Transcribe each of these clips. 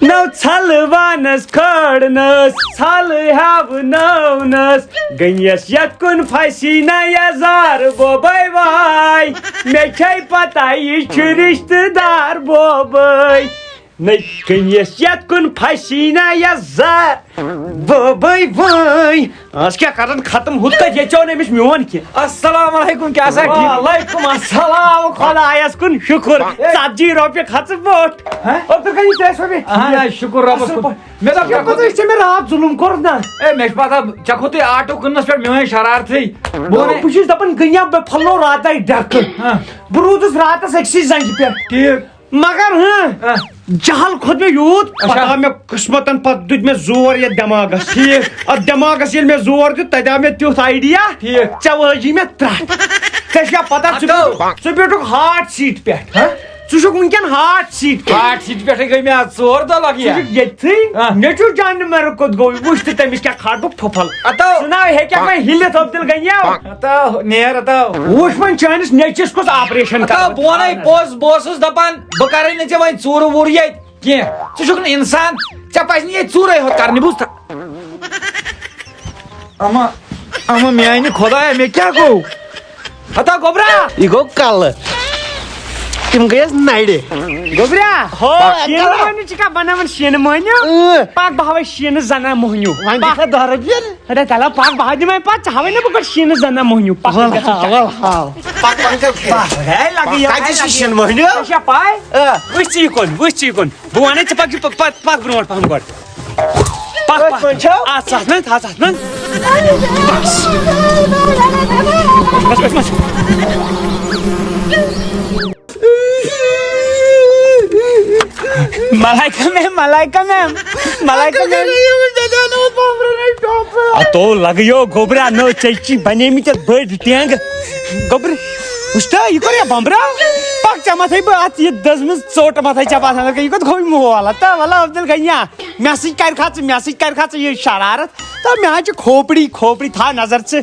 نو ژھلوانس کھٲڑنس ژھل ہیونٲونس گٔیس یتھ کُن پھسی نہ یزار بوبے واے مےٚ چھے پتہ یہِ چھُ رشتہٕ دار بوبے نہ گٔیس یتھ کُن پھسی نہ یزار بوبے واے آز کیٛاہ کران ختم ہُتھ کٔنۍ ییٚژیو نہٕ أمِس میون کینٛہہ. السلام علیکم کیا سا وعلیکم السلام خۄدایس کُن شُکر 40 رۄپیہِ کھژٕ بوٚٹھ. شکر رۄبس کُن مےٚ دوٚپ ژےٚ مےٚ راتھ ظُلُم کوٚر نا مےٚ چھِ پتہ ژےٚ کھوٚتُے آٹو کٕننس پٮ۪ٹھ میٲنۍ شرارتھٕے بہٕ چھُس دپان گٔنیا مےٚ پھلنو راتے ڈٮ۪کہٕ بہٕ روٗدُس راتس أکسٕے زنٛگہِ پٮ۪ٹھ ٹھیٖک مگر جہل کھوٚت مےٚ یوٗت پتہٕ آو مےٚ قٕسمتن پتہٕ دیُت مےٚ زور یتھ دٮ۪ماغس ٹھیٖک اتھ دٮ۪ماغس ییٚلہِ مےٚ زور دیُت تتہِ آو مےٚ تیُتھ آیڈیا ٹھیٖک ژےٚ وٲجی مےٚ ترٛٹھ ژےٚ چھا پتہ ژٕ بیوٗٹھُکھ ہاٹ سیٖٹ پٮ۪ٹھ ژٕ چھُکھ وٕنکٮ۪ن ہاٹ سیٖٹ ہاٹ سیٖٹ پٮ۪ٹھٕے گٔے مےٚ 4 دۄہ لگہِ ییٚتھٕے نیٚچوٗ جانہِ مےٚ کوٚت گوٚو وٕچھ تہٕ تٔمِس کیٛاہ کھاٹُکھ پھُپھل اتو ژٕ نا ہیٚکیٛاہ وۄنۍ ہِلِتھ عبدل گنیا اتو نیر اتو وٕچھ وۄنۍ چٲنِس نیٚچوِس کُس آپریشن اتو بہٕ ونے پوٚز بہٕ اوسُس دپان بہٕ کرے نہٕ ژےٚ وۄنۍ ژوٗرٕ ووٗرٕ ییٚتہِ کینٛہہ ژٕ چھُکھ نہٕ انسان ژےٚ پزِ نہٕ ییٚتہِ ژوٗرے ہوت کرنہِ بوٗزتھا اما میانہِ خۄدایا مےٚ کیٛاہ گوٚو اتو گوبرا یہ گو کل تم گیس نڑِ گوبرا شیٖنہٕ مۄہنیوٗ چھِ کیٛاہ بناوان شیٖنہٕ مۄہنیوٗ پاک بہٕ ہاوے شیٖنہٕ زنان موہنیوٗ وۄنۍ دِکھا 10 رۄپیہِ ارے تلا پاک بہٕ ہاو دِمے پتہٕ ژٕ ہاوے نا بہٕ گۄڈٕ شیٖنہٕ زنان موہنیوٗ ول ہاو پک کتہِ چھِ شیٖنہٕ مۄہنیوٗ ژےٚ چھا پاے وٕچھ ژٕ یہِ کُن وٕچھ ژٕ یہِ کُن بہٕ ونے ژٕ پک برونٛٹھ پہم گۄڈٕ پک اتھ منٛز ملائکہ میم اتو لگیو گوبرا نو ژےٚ بنیمٕتۍ یتھ بٔڑۍ ٹینٛگ گوبر وٕچھتا یہِ کوٚر یا بمبرا پک ژےٚ متھے بہٕ اتھ یہِ دٔزمٕژ ژوٚٹ متھے ژےٚ باسان یہِ کوٚت گوٚو مول ہتا ولا عبدل گنیا مےٚ سۭتۍ کرکھا ژٕ یہِ شرارت تہٕ مےٚ حظ چھِ کھوپڑی تھاو نظر ژٕ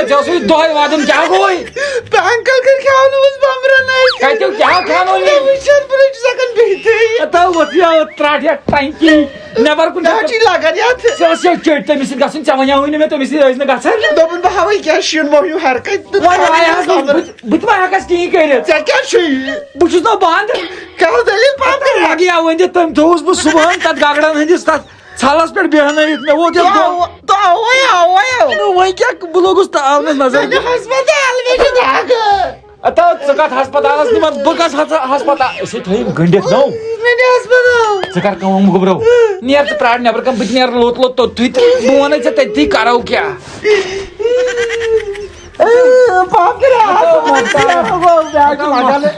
ژےٚ اوسُے دۄہے واتُن کیٛاہ گوٚوُے انکل کر کھیاونوس بمبرن کتیو کیٛاہ کھیاونوے بہٕ چھُس ہٮ۪کان بِہتھٕے اتو وۄتھیو ترٛٹھ یتھ ٹنکی نٮ۪بر کُن چھِ لگان یتھ ژےٚ اوسے چٔٹۍ تٔمِس سۭتۍ گژھُن ژےٚ وَنیوٕے نہٕ مےٚ تٔمِس سۭتۍ ٲسۍ نہٕ گژھان دوٚپُن بہٕ ہاوے کیٛاہ شیٖن موہنیوٗ حرکت بہٕ تہِ ما ہٮ۪کس کِہیٖنۍ کٔرِتھ ژےٚ کیٛاہ چھُے بہٕ چھُس نا بنٛد کیٛاہ دٔلیٖل پمبر لگیا ؤنِتھ تٔمۍ تھوٚوُس بہٕ صبحن تتھ گگرن ہٕنٛدِس تتھ ژھلس پٮ۪ٹھ بیہنٲیِتھ مےٚ ووت وۄنۍ کیٛاہ بہٕ لوٚگُس تاونس نظر اتو ژٕ کتھ ہسپتالس نِمت بہٕ کس ہسپتال أسے تھٲیِم گٔنڈِتھ نو ژٕ کر کٲم گوبرو نیر ژٕ پرٛار نٮ۪بر کم بہٕ تہِ نیرٕ لوٚت توٚتھُے تہٕ بہٕ ونے ژےٚ تٔتھی کرو کیٛاہ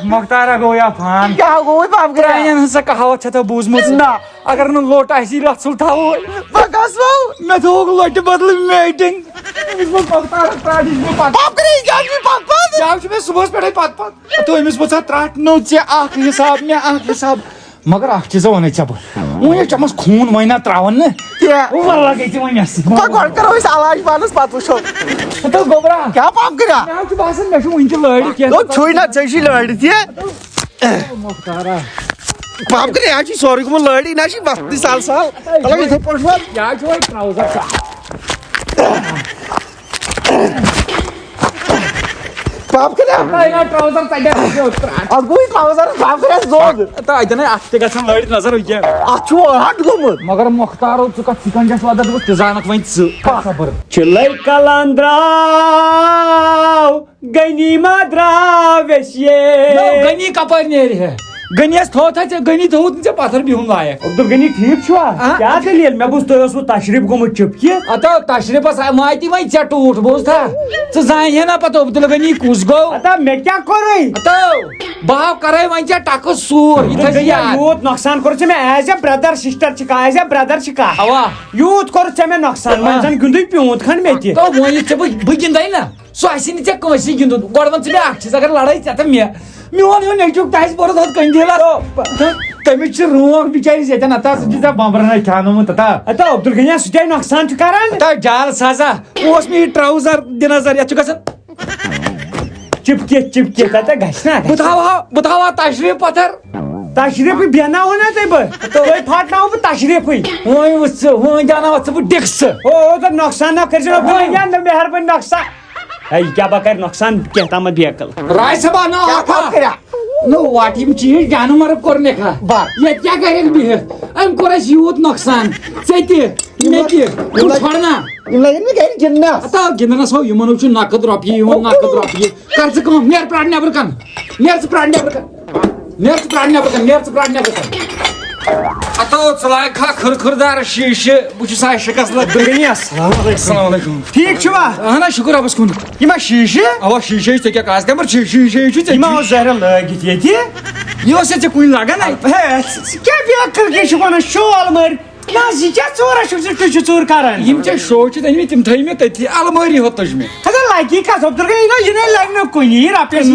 مۄختارا گوٚو یا فان پرٛانٮ۪ن ہٕنٛز سۄ کہاوت چھےٚ بوٗزمٕژ نہ اگر نہٕ لوٚٹ آسی رژھ ژھُل تھاوو مےٚ تھووُکھ لۄٹہِ بدلہٕ میٹنگ چھُ مےٚ صبحس پٮ۪ٹھے پتہٕ تہٕ أمِس وٕژھ ترٛٹھ نو ژےٚ اکھ حساب مےٚ اکھ حساب مگر اکھ چیٖزا ونے ژےٚ بہٕ وۄنۍ چےٚ منٛز خوٗن وۄنۍ نا تراون نہٕ واللہ گٔے ژٕ وۄنۍ مےٚ سۭتۍ گۄڈٕ کرو أسۍ علاج پانس پتہٕ وٕچھو تہٕ گوبرا کیٛاہ پمبرا مےٚ حظ چھُ باسان مےٚ چھُ وٕنہِ تہِ لٲرِتھ کینٛہہ چھُے نہ ژےٚ چھُے لٲرِتھ یہِ مۄختارا پمبر یہِ حظ چھُے سورُے گوٚمُت لٲرِتھ نہ چھُے وقتٕے سہل مطلب یِتھٕے پٲٹھۍ وۄنۍ یہِ حظ چھُ وۄنۍ ٹراوزر ٹراوزر اتھ گوٚو ٹراوزر پمبر دۄد اتٮ۪ن اتھ تہِ گژھان لٲرِتھ نظر وٕنکٮ۪ن اتھ چھُ ہٹ گوٚمُت مگر مۄختارو ژٕ کتھ سِکنجس واتان دوٚپُس تہِ زانکھ وۄنۍ ژٕ خبر چلے کلان درٛاو گنی ما درٛاو اَسہِ گنی کپٲرۍ نیرِ ہے گنیس تھوٚوتھا ژےٚ گنی تھوٚوُتھ نہٕ ژےٚ پتھر بِہُن لایق عبدل غنی ٹھیٖک چھُوا کیٛاہ دٔلیٖل مےٚ بوٗز تُہۍ اوسوٕ تشریٖف گوٚمُت چُپکہِ اتو تشریٖفس ماتی وۄنۍ ژےٚ ٹوٗٹھ بوٗزتھا ژٕ زانہِ نا پتہٕ عبدل غنی کُس گوٚو اتا مےٚ کیٛاہ کوٚرُے اتو بہٕ ہاو کرے وۄنۍ ژےٚ ٹکہٕ سوٗر یہِ تھٲیزِ یاد یوٗت نۄقصان کوٚر ژےٚ مےٚ ایز اے برٛدر سِسٹر چھِ کانٛہہ ایز اے برٛدر چھِ کانٛہہ اوا یوٗت کوٚر ژےٚ مےٚ نۄقصان وۄنۍ زن گِنٛدُے پیوٗنت کھنٛڈ مےٚ تہِ تو وۄنۍ ژےٚ بہٕ گِنٛدے نا سُہ آسی نہٕ ژےٚ کٲنٛسی گِنٛدُن گۄڈٕ وَن ژٕ مےٚ اکھ چیٖز اگر لڑٲے ژےٚ تہٕ مےٚ میون ہیوٗ نیٚچوٗک تہِ آسہِ بوٚرُت ہُتھ قندیٖلس تمچ روک بچٲرِس ییٚتٮ۪ن اتا سُہ چھُ ژےٚ بمبرنٕے کھیٛاونومُت اتا اتا عبدالغنی سُہ تہِ نۄقصان چھُ کران اتا جال سازا اوس مےٚ یہِ ٹراوزر دِ نظر یتھ چھُ گژھان چپکِتھ اتا گژھِ نا بہٕ تھاوہا تشریف پتھر تشریفٕے بیٚہناوو نا بہٕ تۄہہِ پھاٹناوو بہٕ تشریفٕے وۄنۍ وٕچھ ژٕ وۄنۍ دیٛاوناوتھ ژٕ بہٕ ڈِکسہٕ او نۄقصان نہ کٔرۍ زِ نہٕ مہربٲنی نۄقصان ہے یہِ کیٛاہ بہٕ کرٕ نۄقصان کینٛہہ تامتھ بیکل راے صٲبا نو واٹ یِم چیٖز جانورٕ کوٚرنکھ ییٚتہِ کیٛاہ کَرٮ۪کھ بِہِتھ أمۍ کوٚر اَسہِ یوٗت نۄقصان ژےٚ تہِ مےٚ تہِ چھۄڑنا اتا گِنٛدنس ہو یِمن چھُ نقد رۄپیہِ یِوان نقد رۄپیہِ کر ژٕ کٲم نیر پرٛار نٮ۪بر کن نیر ژٕ پرٛار نٮ۪بر کن نیر ژٕ پرٛار نٮ۪بر کن نیر ژٕ پرٛار نٮ۪بر کن اتا ژٕ لاگکھا کھٕرکھٕردار شیٖشہٕ بہٕ چھُس شِکست عبدالغنی السلام علیکم ٹھیٖک چھُوا اہن حظ شُکر رۄبس کُن یِم ہا شیٖشہٕ اوا شیٖشے ژےٚ کیٛاہ کاس کمبر شیٖشے چھُ یِم اوس ظٲہرا لٲگِتھ ییٚتہِ یہِ اوس ژےٚ کُنہِ لگان ہے ژٕ کیٛاہ بیکل کیٛاہ چھُکھ ونان شال مٲرۍ نہ یہِ کیٛاہ ژوٗرا چھُکھ ژٕ تُہۍ چھِ ژوٗر کران یِم ژےٚ شو چھِ أنمٕتۍ تِم تھٲے مےٚ تٔتھی المٲری ہوت تُج مےٚ ہسا لگی کتھ عبدالغنی یہِ نَے لگہِ نہٕ کُنی رۄپیس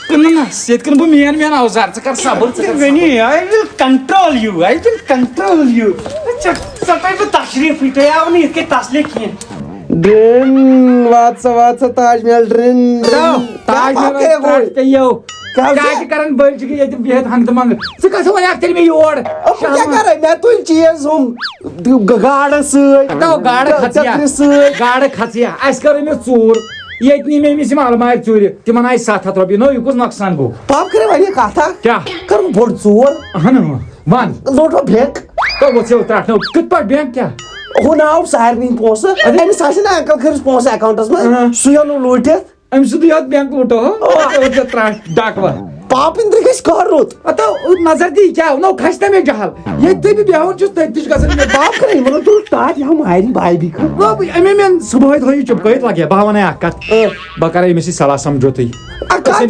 کٕننس ییٚتہِ کٕنہٕ بہٕ مین اوزار ژٕ کر صبر Abdul Ghani I will control you I will control you ژٕ پے بہٕ تشریفٕے تۄہہِ آو نہٕ یِتھ کٔنۍ تسلے کینٛہہ ڈرن واتسا تاج محل ڈرن تاج محل پیٚیو کیٛاہ چھِ کران بٔلۍ چھِ ییٚتہِ بِہِتھ ہنٛگتہٕ منٛگہٕ ژٕ کتھ وَنکھ تیٚلہِ مےٚ یور مےٚ تُلۍ چیٖز ہُم گاڈٕ سۭتۍ گاڈٕ کھژیا اَسہِ کٔر أمِس ژوٗر ییٚتہِ نی مےٚ أمِس یِم المارِ ژوٗرِ تِمن آیہِ 700 رۄپیہِ نو یہِ کُس نۄقصان گوٚو پاپ کٔرِو وۄنۍ یہِ کتھا کیٛاہ کٔرٕن بوٚڑ ژوٗر اہن ون لوٚٹو بینٛک ژےٚ ترٛٹھنو کِتھ پٲٹھۍ بینٛک کیٛاہ ہُہ آو سارنٕے پونٛسہٕ أمِس آسہِ نا انکل خٲرس پونٛسہٕ اکاونٹس منٛز سُہ یو نہٕ لوٗٹِتھ أمۍ سُنٛد یوت بینٛک لوٗٹو ترٛٹھ ڈاکوا پاپ اندر گژھِ کر رُت اتا نظر دی کیٛاہ نو کھسہِ نا مےٚ جہل ییٚتہِ تہِ بہٕ بیٚہوان چھُس تتہِ تہِ چھُ گژھان مےٚ پاپ کرے مطلب تُل ٹاٹ یہِ ہاو مارِ بھاے بھی أمۍ مےٚ صبحٲے تھٲیِو چُپکٲیِتھ لگے بہٕ وَنَے اکھ کتھ بہٕ کرے أمِس سۭتۍ صلاح سمجھوتٕے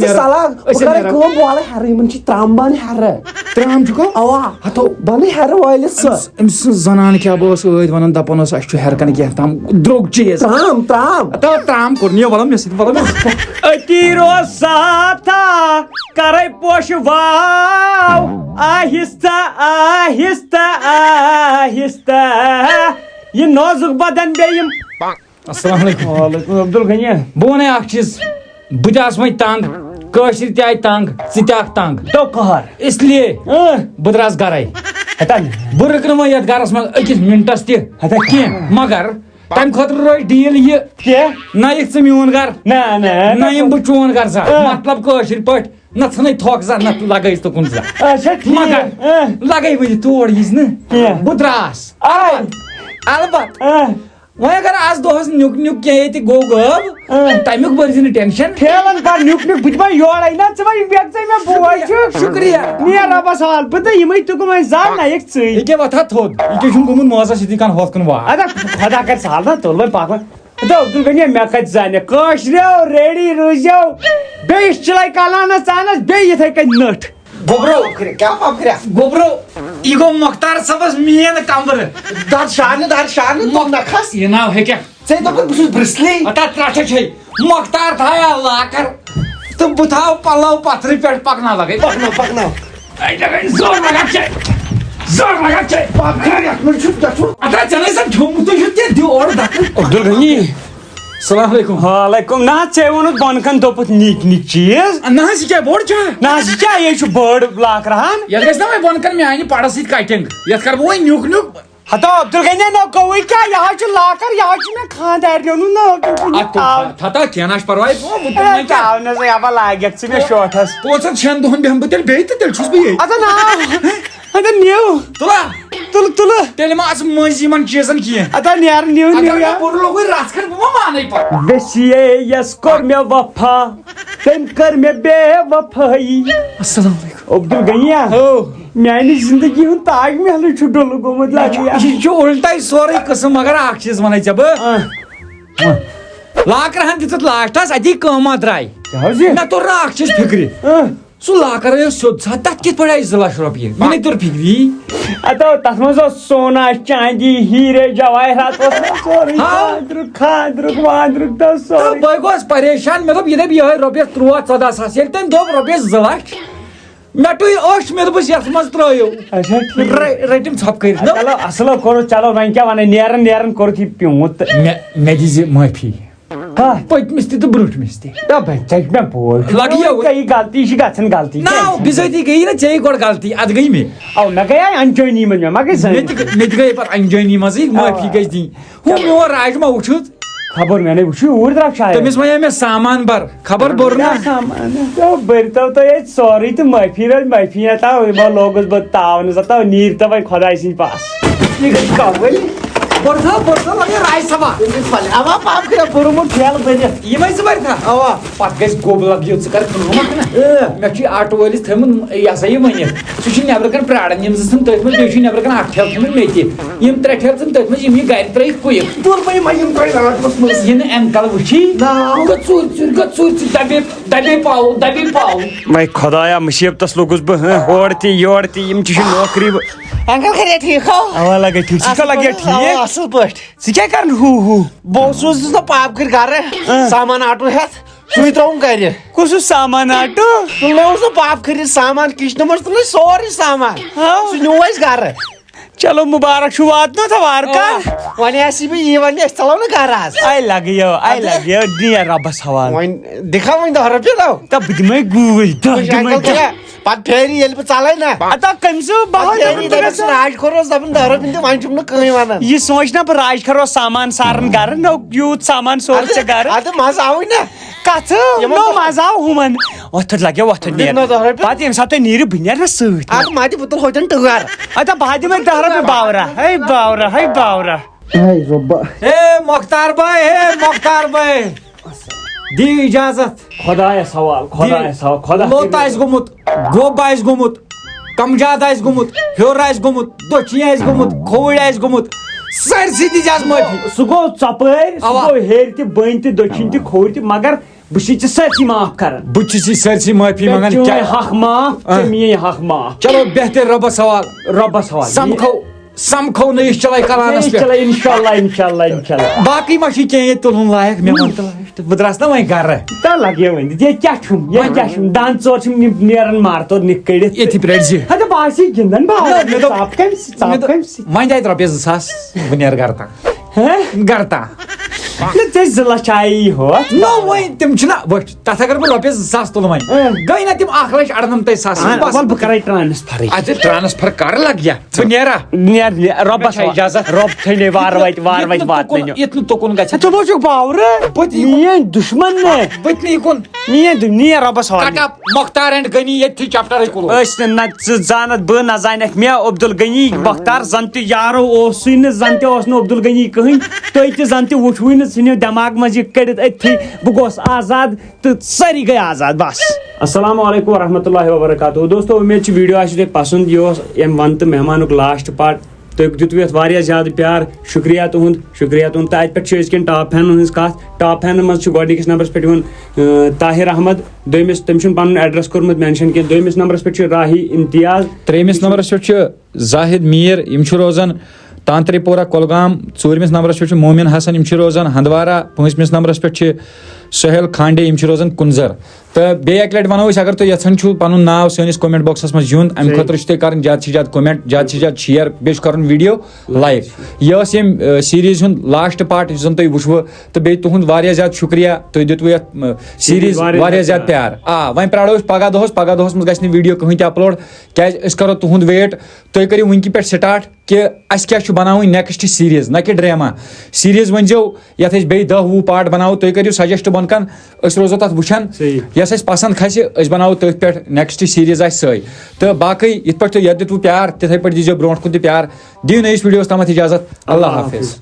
سلام بہٕ والے ہیرٕ یِمن چھِ ترام بانہٕ ہیرٕ ترام چھُکھا اوا ہتو بنہٕ ہیرٕ وٲلِتھ سُہ أمۍ سٕنٛز زنان کیٛاہ بہٕ ٲس ٲدۍ ونان دپان ٲس اَسہِ چھُ ہیرٕ کنہِ کینٛہہ تام درٛوگ چیٖز ترام ترام کوٚر نِیو وَلہٕ مےٚ سۭتۍ وَلہٕ مےٚ أتی روز ساتھا کرے پوشہٕ واو آہستہ آہستہ آہستہ یہِ نازُک بدن بیٚیہِ یِم السلام علیکم وعلیکم عبدالغنی بہٕ وَنَے اکھ چیٖز بہٕ تہِ آس وۄنۍ تنگ کٲشِر تہِ آیہِ تنگ ژٕ تہِ آکھ تنگ تو کہر اس لیے بہٕ درٛاس گرے بہٕ رُکہٕ نہٕ وۄنۍ یتھ گرس منٛز أکِس مِنٹس تہِ کینٛہہ مگر تمہِ خٲطرٕ روزِ ڈیٖل یہِ نہ یِکھ ژٕ میون گرٕ نہ یِم بہٕ چون گرٕ زا مطلب کٲشِر پٲٹھۍ نہ ژھٕنَے تھۄکھ زا نہ لگٲیِس تہٕ کُنہِ زا مگر لگے وۄنۍ تور یِژ نہٕ بہٕ درٛاس البتہ وۄنۍ اگر آز دۄہس نیُک نیُک کینٛہہ ییٚتہِ گوٚو غٲب تمیُک بٔرزِ نہٕ ٹینشن ٹھیلن کر نیُک نیُک بہٕ تہِ وۄنۍ یورے نہ ژٕ وۄنۍ بیٚکژے مےٚ بوے چھُ شُکریہ نیر رۄبس حوال بہٕ تہٕ یِمے تُکُن وۄنۍ زال نہ یِکھ ژٕے یہِ کیٛاہ وۄتھا تھوٚد یہِ کیٛاہ چھُنہٕ گوٚمُت موزس یِتھٕے کٔنۍ ہۄتھ کُن وار ادا خدا کر سہل نہ تُل وۄنۍ پکھ وۄنۍ عبدالغنی مےٚ کتہِ زانہِ کٲشریو ریڈی روٗزِو بیٚیِس چِلے کلانس ژانس بیٚیہِ یِتھے کٔنۍ نٔٹھ گوبرو یہِ گوٚو مۄختار صٲبس مین کمرٕ یہِ ناو ہیٚکیٛاہ بہٕ چھُس برسلی اتا ترٛٹھے چھے مۄختار تھایا لاکر تہٕ بہٕ تھاو پلو پتھرٕ پٮ۪ٹھ پکناو لگے پکناو زور لگان چے اتا ژےٚ نَے سا ٹھوٚمتُے چھُ تہِ دِ اورٕ دکہٕ عبدالغنی السلام علیکم وعلیکم نہ حظ ژےٚ ووٚنُتھ بۄنہٕ کَنہِ دوٚپُتھ نِکۍ نِکۍ چیٖز نہ حظ یہِ کیٛاہ بوٚڑ چھا نہ حظ یہِ کیٛاہ یے چھُ بٔڑ لاکرٕ ہن یتھ گژھِ نا وۄنۍ بۄنہٕ کَن میانہِ پڑس سۭتۍ کٹنگ یتھ کرٕ بہٕ وۄنۍ نیُک نیُک ہتو عبدالغنی نہ گوٚوُے کیٛاہ یہِ حظ چھُ لاکر یہِ حظ چھُ مےٚ خانٛدارنہِ اوٚنمُت تھتا کینٛہہ چھُ پرواے آو نہ ژٕ یبا لاگکھ ژٕ مےٚ شوٹھس 5-6 دۄہن بیٚہمہٕ بہٕ تیٚلہِ بیٚیہِ تہٕ تیٚلہِ چھُس بہٕ ییٚتہِ ادا نا ادا نِو تُلا تُلہٕ تیٚلہِ ما آسہٕ مٔنٛزۍ یِمن چیٖزن کینٛہہ ادا نیر نِو یا بوٚڑ لوگُے رژھ کھنٛڈ بہٕ ما مانے پتہٕ ویسیے یس کوٚر مےٚ وفا تٔمۍ کٔر مےٚ بے وفٲیی السلام علیکم عبدالغنی میانہِ زندگی ہُنٛد تاج محلٕے چھُ ڈُلہٕ گوٚمُت لگیا یہِ چھُ اُلٹے سورُے قٕسم مگر اکھ چیٖز وَنے ژےٚ بہٕ لاکر ہن دِژٕتھ لاسٹس اتی قۭمت درٛاے مےٚ توٚر نہٕ اکھ چیٖز فِکرِ سُہ لاکر اوس سیوٚد سا تتھ کِتھ پٲٹھۍ آیہِ 2 لچھ رۄپیہِ مےٚ نَے توٚر فِکری ادا تتھ منٛز اوس سونا چاندی ہیٖرے جواہرات اوس سورُے خاندرُک واندرُک تہٕ سورُے بہٕ گوس پریشان مےٚ دوٚپ یہِ دَپہِ یِہوے رۄپیس 13-14 ساس ییٚلہِ تٔمۍ دوٚپ رۄپیس 2 لچھ مٹوی اوش مے دس یت مز ترٲیو اچھا رٹم ژھپ کر چلو اصل کور چلو وۄنۍ کیٛاہ وَنان نیران نیران کوٚرُتھ یہِ پیوٗنٛت تہٕ مے دِزِ معٲفی پٔتمِس تہِ تہٕ برٛونٛٹھمِس تہِ ژےٚ مےٚ بوز یہِ غلطی چھِ گژھان غلطی نا بِزٲتی گٔیی نا ژےٚ گۄڈٕ غلطی ادٕ گٔیی مےٚ او مےٚ گٔیے انجٲنی منٛز مےٚ گٔے مےٚ تہِ گٔیے پتہٕ انجٲنی منٛزٕے معٲفی گژھِ دِنۍ ہُہ میون راجما وٕچھُتھ خبر مےٚ نے وٕچھو اوٗرۍ درٛاو شاید تٔمِس وَنے مےٚ سامان بر خبر بوٚر نا بٔرۍتو تُہۍ اَتہِ سورُے تہٕ معٲفی روزِ معٲفی تاو یِمو لوگُس بہٕ تاونہٕ سا نیٖرۍ تو وۄنۍ خۄداے سٕنٛدۍ پاس یہِ گژھِ کَوٕلۍ راج سبا اوا پاپ کر پوٚرمُت ٹھیلہٕ بٔنِتھ یِمے ژٕ بٔرۍ تھا اوا پتہٕ گژھِ گوٚب لگیو ژٕ کر کٲم نا مےٚ چھُ آٹو وٲلِس تھٲومٕژ یہِ ہسا یہِ ؤنِتھ سُہ چھُ نیبرٕ کنہِ پراران یِم زٕ چھِنہٕ تٔتھۍ منٛز بیٚیہِ چھُ نیبرٕ کنہِ اکھ ٹھیلہٕ تھٲومٕتۍ مےٚ تہِ یِم 3 ٹھیلہٕ چھِنہٕ تٔتھۍ منٛز یِم یہِ گرِ ترٲیِتھ کُیِک تُل بہٕ یِم تۄہہِ راتس منٛز یہِ نہٕ اَمہِ کل وٕچھی ژوٗر دبے پاو وۄنۍ خۄدایا مُصیبتس لوٚگُس بہٕ ہورٕ تہِ یورٕ تہِ یِم تہِ چھِ نوکری انکل خیریت ٹھیٖک ہو اوا لگے ٹھیٖک ژٕ چھُکھا لگے ٹھیٖک اصل پٲٹھۍ ژٕ کیٛاہ کران ہُہ بہٕ سوٗزِس نا پاپ کر گرٕ سامان آٹو ہٮ۪تھ سُے ترٛاوُن گرِ کُس اوس سامان آٹو تُلنٲے اوس نا پاپ کھٔرِتھ سامان کچنہٕ منٛز تُلنٲے سورُے سامان سُہ نیوٗ اَسہِ گرٕ چلو مُبارک چھُ واتنو وارٕ کار وۄنۍ آسی بہٕ یی وۄنۍ أسۍ ژَلو نا گرٕ آز آے لگیو نیر رۄبس حوالہٕ وۄنۍ دِکھا وۄنۍ 10 رۄپیہِ دو تہٕ بہٕ دِمے گوٗلۍ پتہٕ پھیری ییٚلہِ بہٕ ژَلے نا راج کھور اوس دپان 10 رۄپیہِ تہِ وۄنۍ چھُم نہٕ کٕہٕنۍ ونان یہ سوچ نا بہٕ راج کھرو سامان سارن گرٕ نو یوٗت سامان سور ژےٚ گرٕ ادٕ مزٕ آوٕے نا کتھ نو مزٕ آو ہُمن وۄتھُن لگیو وۄتھُن نیرُن پتہٕ ییٚمہِ ساتہٕ تُہۍ نیٖرِو بہٕ نیرٕ نا سۭتۍ ادٕ ما دِ بہٕ تُلہٕ ہوٚتٮ۪ن ٹٲر ادا بہٕ دِمے 10 رۄپیہِ باورا باورا ہے مختار بھاے دی اجازت خۄدایس حوال خۄدا لوت آسہِ گوٚمُت گوٚب آسہِ گوٚمُت کمجاد آسہِ گوٚمُت ہیوٚر آسہِ گوٚمُت دٔچھِنۍ آسہِ گوٚمُت کھووٕرۍ آسہِ گوٚمُت سٲرسٕے دِژ آز معٲفی سُہ گوٚو ژۄپٲرۍ سُہ گوٚو ہیٚرِ تہِ بٔنۍ تہِ دٔچھِنۍ تہِ کھوٚرۍ تہِ مگر بہٕ چھُس ژےٚ سٲرسٕے معاف کران بہٕ چھُس یہِ سٲرسٕے معٲفی منٛگان حق معاف ژےٚ میٲنۍ حق معاف چلو بہتر رۄبس حوال سمکھو نہٕ یہِ چلے کلانس پٮ۪ٹھ انشاءاللہ باقٕے ما چھُ کینٛہہ ییٚتہِ تُلُن لایق مےٚ ووٚن تہٕ بہٕ درٛاس نا وۄنۍ گرٕ تہ لگے وۄنۍ ییٚتہِ کیٛاہ چھُم دند ژور چھِم نیران مارتور نِکھ کٔڑِتھ ییٚتہِ پرٛٲرۍ زِ بہٕ آسی گِنٛدان وۄنۍ دِ رۄپیس 2000 بہٕ نیرٕ گرٕ تام ژےٚ 2 لچھ آیی ہوت نو وۄنۍ تِم چھِنہ وٕچھ تتھ اگر بہٕ رۄپیس 2000 تُلہٕ وۄنۍ گٔے نا تِم 1,98,000 بہٕ کرے ٹرانسفرٕے اَدٕ ٹرانسفر کر لگیا ژٕ نیرا رۄبس اجازت رۄب تھٲینے وارٕ وتہِ واتنٲیِو ییٚتہِ نہٕ تُکُن گژھِ ژٕ چھُکھ باورٕ میٲنۍ دُشمن پٔتنہِ یِکُن نیر رۄبس کٹ اپ مختار اینڈ غنی ییٚتھی چپٹرٕے کُلو ٲسۍ نہٕ نہ ژٕ زانتھ بہٕ نہ زانکھ مےٚ عبدالغنی مختار زن تہِ یارو اوسُے نہٕ زن تہِ اوس نہٕ عبدالغنی کٕہٕنۍ تُہۍ تہِ زن تہِ وٕچھوٕے نہٕ ژھٕنِو دٮ۪ماغ منٛز یہِ کٔڑِتھ أتھی بہٕ گوس آزاد تہٕ سٲری گٔے آزاد بس السلام علیکم ورحمۃ اللہ وبرکاتہ دوستو امید چھِ ویڈیو آسہِ تۄہہِ پسنٛد یہِ اوس ییٚمہِ ونتہٕ مہمانُک لاسٹ پارٹ تُہۍ دِتوٕ یتھ واریاہ زیادٕ پیار شُکریہ تُہُنٛد تہٕ اتہِ پٮ۪ٹھ چھِ أزکٮ۪ن ٹاپ فینن ہٕنٛز کتھ ٹاپ فینن منٛز چھُ گۄڈنِکِس نمبرس پٮ۪ٹھ یِوان طاہر احمد دوٚیمِس تٔمۍ چھُنہٕ پنُن ایڈرس کوٚرمُت مینشن کینٛہہ دوٚیمِس نمبرس پٮ۪ٹھ چھُ راہی امتیاز ترٛیٚیمِس نمبرس پٮ۪ٹھ چھُ زاہد میٖر یِم چھِ روزان تانترے پورہ کۄلگام ژوٗرمِس نمبرس پٮ۪ٹھ چھُ مومِن حسن یِم چھِ روزان ہندوارہ پٲنٛژمِس نمبرس پٮ۪ٹھ چھِ سہیل کھانڈے یِم چھِ روزان کُنزر تہٕ بیٚیہِ اکہِ لٹہِ ونو أسۍ اگر تُہۍ یژھان چھِو پنُن ناو سٲنِس کومنٹ باکسس منٛز یُن امہِ خٲطرٕ چھُ تۄہہِ کرٕنۍ زیادٕ سے زیادٕ کومنٹ زیادٕ سے زیادٕ شیر بیٚیہِ چھُ کرُن ویڈیو لایک یہِ ٲس ییٚمہِ سیریٖز ہُنٛد لاسٹ پارٹ یُس زن تُہۍ وٕچھوٕ تہٕ بیٚیہِ تُہُنٛد واریاہ زیادٕ شُکریہ تُہۍ دِتوٕ یتھ سیریٖز واریاہ زیادٕ پیار وۄنۍ پرارو أسۍ پگہہ دۄہس منٛز گژھِ نہٕ ویڈیو کٕہٕنۍ تہِ اپلوڈ کیازِ أسۍ کرو تُہُنٛد ویٹ تُہۍ کٔرِو وٕنکہِ پٮ۪ٹھ سٹارٹ کہِ اَسہِ کیاہ چھُ بناوٕنۍ نیکسٹ سیریٖز نہ کہِ ڈراما سیریٖز ؤنۍزیو یتھ أسۍ بیٚیہِ 10-20 پارٹ بناوو تُہۍ کٔرِو سجسٹ بۄن کن أسۍ روزو تتھ وٕچھان یۄس اَسہِ پسنٛد کھسہِ أسۍ بناوو تٔتھۍ پٮ۪ٹھ نیکسٹ سیریٖز آسہِ سۄے تہٕ باقٕے یِتھ پٲٹھۍ تُہۍ یتھ دِتوٕ پیار تِتھٕے پٲٹھۍ دیٖزیو برونٛٹھ کُن تہِ پیار دِیِو نٔیِس ویٖڈیوس تامتھ اِجازت اللہ حافظ